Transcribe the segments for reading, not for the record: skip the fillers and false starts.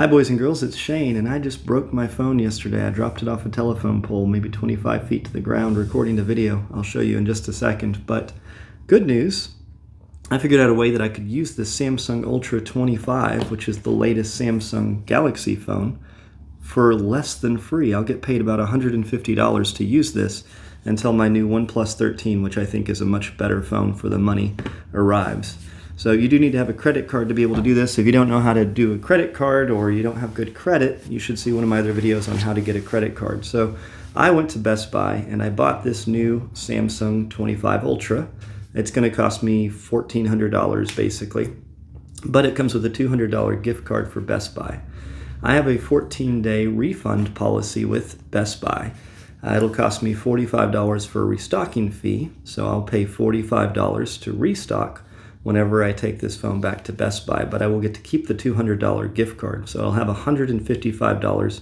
Hi boys and girls, it's Shane, and I just broke my phone yesterday. I dropped it off a telephone pole, maybe 25 feet to the ground, recording the video. I'll show you in just a second, but good news. I figured out a way that I could use the Samsung Ultra 25, which is the latest Samsung Galaxy phone, for less than free. I'll get paid about $150 to use this until my new OnePlus 13, which I think is a much better phone for the money, arrives. So you do need to have a credit card to be able to do this. If you don't know how to do a credit card or you don't have good credit, you should see one of my other videos on how to get a credit card. So I went to Best Buy and I bought this new Samsung 25 Ultra. It's going to cost me $1,400 basically, but it comes with a $200 gift card for Best Buy. I have a 14-day refund policy with Best Buy. It'll cost me $45 for a restocking fee, so I'll pay $45 to restock whenever I take this phone back to Best Buy, but I will get to keep the $200 gift card. So I'll have $155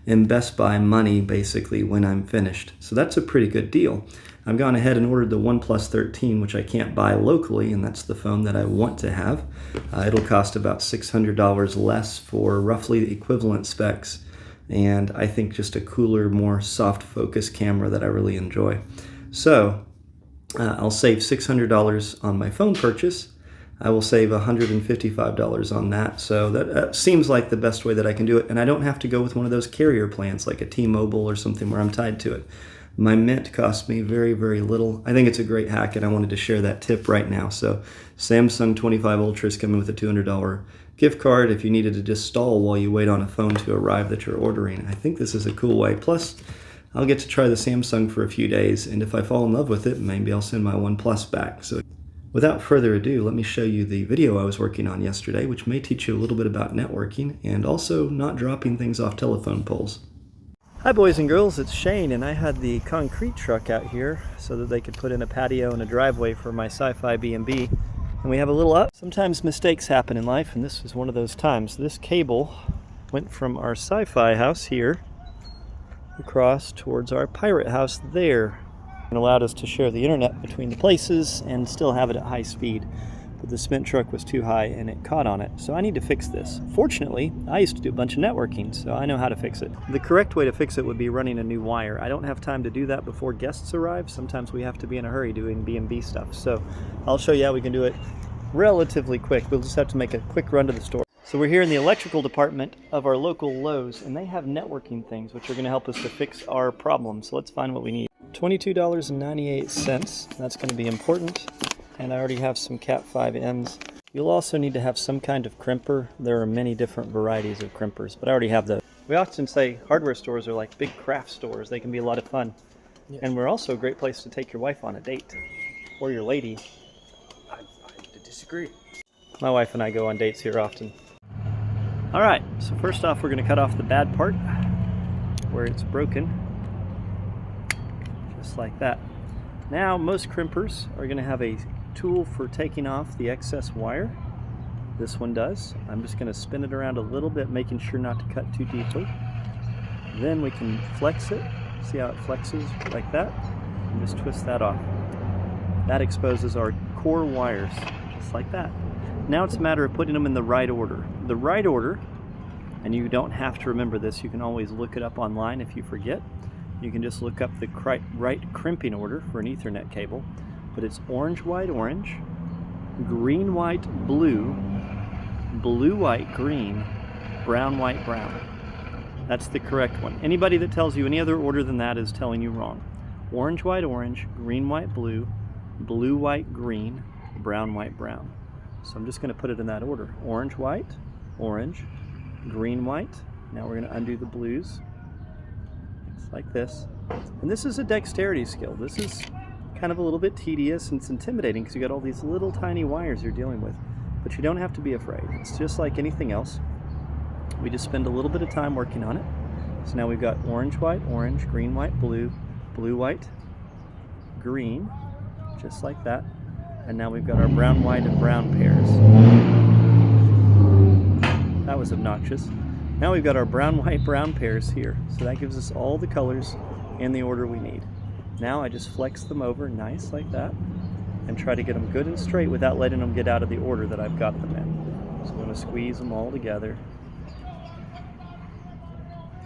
in Best Buy money basically when I'm finished. So that's a pretty good deal. I've gone ahead and ordered the OnePlus 13, which I can't buy locally, and that's the phone that I want to have. It'll cost about $600 less for roughly the equivalent specs, and I think just a cooler, more soft focus camera that I really enjoy. So I'll save $600 on my phone purchase. I will save $155 on that. So that seems like the best way that I can do it. And I don't have to go with one of those carrier plans like a T-Mobile or something where I'm tied to it. My Mint cost me very, very little. I think it's a great hack, and I wanted to share that tip right now. So Samsung 25 Ultra is coming with a $200 gift card if you needed to just stall while you wait on a phone to arrive that you're ordering. I think this is a cool way. Plus, I'll get to try the Samsung for a few days, and if I fall in love with it, maybe I'll send my OnePlus back. So without further ado, let me show you the video I was working on yesterday, which may teach you a little bit about networking and also not dropping things off telephone poles. Hi boys and girls, it's Shane, and I had the concrete truck out here so that they could put in a patio and a driveway for my sci-fi B&B. And we have a little up. Sometimes mistakes happen in life, and this was one of those times. This cable went from our sci-fi house here across towards our pirate house there, and allowed us to share the internet between the places and still have it at high speed. But the cement truck was too high and it caught on it, so I need to fix this. Fortunately, I used to do a bunch of networking, so I know how to fix it. The correct way to fix it would be running a new wire. I don't have time to do that before guests arrive. Sometimes we have to be in a hurry doing B&B stuff, so I'll show you how we can do it relatively quick. We'll just have to make a quick run to the store. So we're here in the electrical department of our local Lowe's, and they have networking things which are going to help us to fix our problem. So let's find what we need. $22.98, that's going to be important. And I already have some Cat 5 ends. You'll also need to have some kind of crimper. There are many different varieties of crimpers, but I already have those. We often say hardware stores are like big craft stores. They can be a lot of fun. Yes. And we're also a great place to take your wife on a date, or your lady. I disagree. My wife and I go on dates here often. All right, so first off, we're going to cut off the bad part where it's broken, just like that. Now, most crimpers are going to have a tool for taking off the excess wire. This one does. I'm just going to spin it around a little bit, making sure not to cut too deeply. Then we can flex it. See how it flexes like that? And just twist that off. That exposes our core wires, just like that. Now it's a matter of putting them in the right order. The right order, and you don't have to remember this, you can always look it up online if you forget. You can just look up the right crimping order for an Ethernet cable, but it's orange, white, orange, green, white, blue, blue, white, green, brown, white, brown. That's the correct one. Anybody that tells you any other order than that is telling you wrong. Orange, white, orange, green, white, blue, blue, white, green, brown, white, brown. So I'm just going to put it in that order. Orange, white, orange, green, white. Now we're going to undo the blues. It's like this. And this is a dexterity skill. This is kind of a little bit tedious and it's intimidating because you got all these little tiny wires you're dealing with. But you don't have to be afraid. It's just like anything else. We just spend a little bit of time working on it. So now we've got orange, white, orange, green, white, blue, blue, white, green, just like that. And now we've got our brown, white, and brown pairs. That was obnoxious. Now we've got our brown, white, brown pairs here. So that gives us all the colors in the order we need. Now I just flex them over nice like that and try to get them good and straight without letting them get out of the order that I've got them in. So I'm going to squeeze them all together.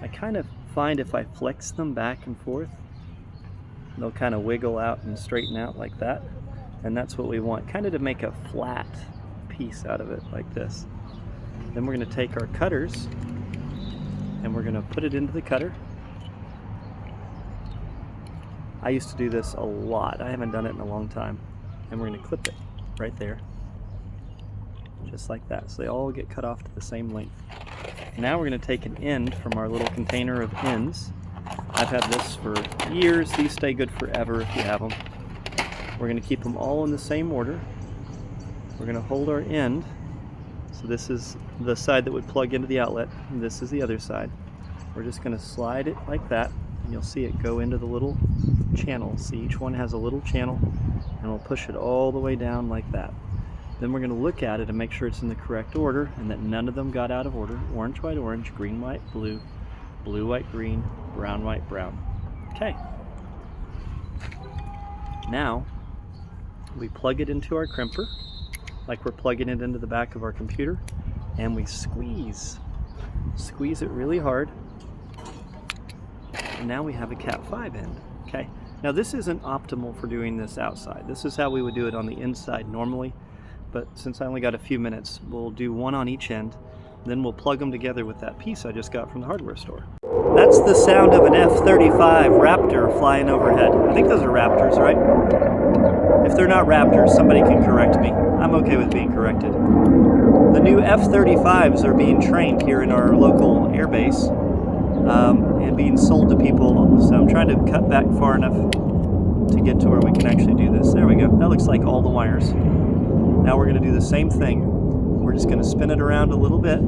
I kind of find if I flex them back and forth, they'll kind of wiggle out and straighten out like that. And that's what we want, kind of to make a flat piece out of it like this. Then we're going to take our cutters and we're going to put it into the cutter. I used to do this a lot. I haven't done it in a long time. And we're going to clip it right there. Just like that. So they all get cut off to the same length. Now we're going to take an end from our little container of ends. I've had this for years. These stay good forever if you have them. We're going to keep them all in the same order. We're going to hold our end. So this is the side that would plug into the outlet, and this is the other side. We're just going to slide it like that, and you'll see it go into the little channel. See, each one has a little channel, and we'll push it all the way down like that. Then we're going to look at it and make sure it's in the correct order and that none of them got out of order. Orange, white, orange, green, white, blue, blue, white, green, brown, white, brown. Okay. Now, we plug it into our crimper, like we're plugging it into the back of our computer, and we squeeze. Squeeze it really hard. And now we have a Cat 5 end. Okay. Now this isn't optimal for doing this outside. This is how we would do it on the inside normally. But since I only got a few minutes, we'll do one on each end. Then we'll plug them together with that piece I just got from the hardware store. That's the sound of an F-35 Raptor flying overhead. I think those are Raptors, right? If they're not Raptors, somebody can correct me. I'm okay with being corrected. The new F-35s are being trained here in our local airbase and being sold to people. So I'm trying to cut back far enough to get to where we can actually do this. There we go. That looks like all the wires. Now we're going to do the same thing. We're just going to spin it around a little bit.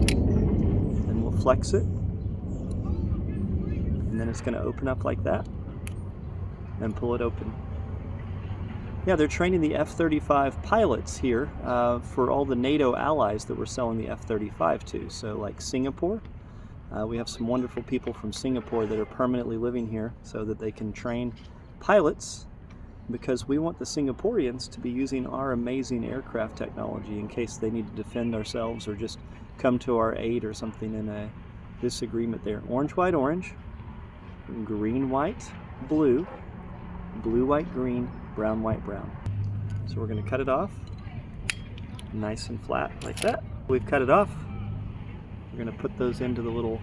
Then we'll flex it. And then it's going to open up like that. And pull it open. Yeah, they're training the F-35 pilots here for all the NATO allies that we're selling the F-35 to. So like Singapore. We have some wonderful people from Singapore that are permanently living here so that they can train pilots, because we want the Singaporeans to be using our amazing aircraft technology in case they need to defend ourselves or just come to our aid or something in a disagreement there. Orange, white, orange, green, white, blue, blue, white, green, brown, white, brown. So we're going to cut it off nice and flat like that. We've cut it off. We're going to put those into the little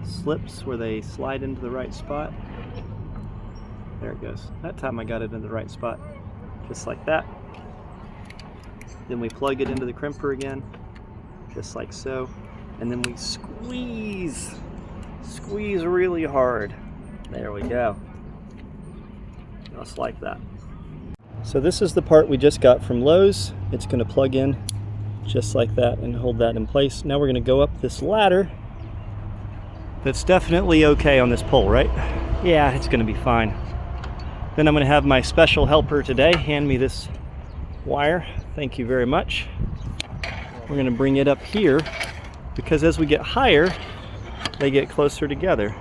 slips where they slide into the right spot. There it goes. That time I got it in the right spot, just like that. Then we plug it into the crimper again, just like so. And then we squeeze really hard. There we go. Just like that. So this is the part we just got from Lowe's. It's going to plug in just like that and hold that in place. Now we're going to go up this ladder. That's definitely okay on this pole, right? Yeah, it's going to be fine. Then I'm going to have my special helper today hand me this wire. Thank you very much. We're going to bring it up here because as we get higher, they get closer together.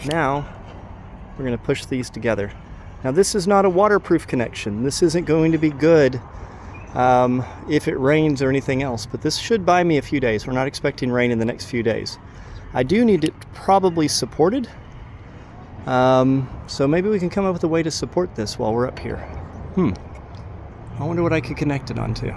Now, we're going to push these together. Now this is not a waterproof connection. This isn't going to be good if it rains or anything else, but this should buy me a few days. We're not expecting rain in the next few days. I do need it probably supported. So maybe we can come up with a way to support this while we're up here. I wonder what I could connect it onto.